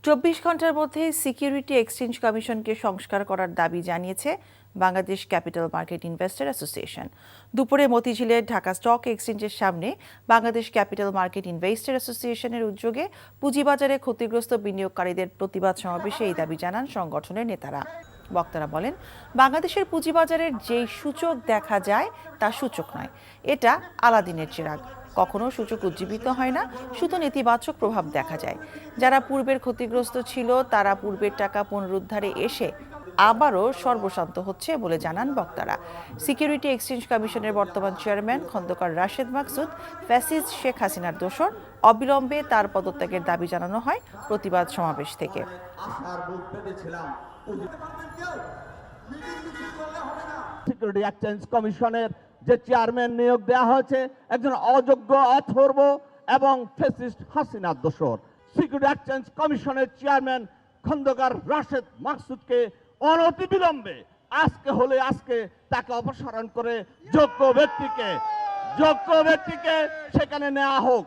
24 ঘন্টার মধ্যে security exchange কমিশনকে সংস্কার করার দাবি জানিয়েছে Bangladesh capital market investor association. দুপুরে মতিঝিলের ঢাকা স্টক এক্সচেঞ্জের সামনে বাংলাদেশ ক্যাপিটাল মার্কেট ইনভেস্টর অ্যাসোসিয়েশনের উদ্যোগে পুঁজিবাজারে ক্ষতিগ্রস্ত বিনিয়োগকারীদের প্রতিবাদ সমাবেশে এই দাবি জানান সংগঠনের নেতারা। বক্তারা বলেন, বাংলাদেশের পুঁজিবাজারের যেই সূচক দেখা যায় তা সূচক নয়, এটা আলাদিনের চিরাগ। কখনো সূচক উজ্জীবিত হয় না, শুধু নেতিবাচক প্রভাব দেখা যায়। যারা পূর্বের ক্ষতিগ্রস্ত ছিল তারা পূর্বের টাকা পুনরুদ্ধারে এসে আবারও সর্বশান্ত হচ্ছে বলে জানান বক্তারা। সিকিউরিটি এক্সচেঞ্জ কমিশনের বর্তমান চেয়ারম্যান খন্দকার রাশেদ মাকসুদ ফ্যাসিস্ট শেখ হাসিনার দোসর, অবিলম্বে তার পদত্যাগের দাবি জানানো হয় প্রতিবাদ সমাবেশ থেকে। সিকিউরিটি এক্সচেঞ্জ কমিশনের যে চেয়ারম্যান নিয়োগ দেওয়া হয়েছে একজন অযোগ্য, অথর্ব এবং ফ্যাসিস্ট হাসিনার দোসর। সিকিউরিটি এক্সচেঞ্জ কমিশনের চেয়ারম্যান খন্দকার রাশেদ মাকসুদকে অনতিবিলম্বে আজকে তাকে অপসারণ করে যোগ্য ব্যক্তিকে সেখানে নেওয়া হোক।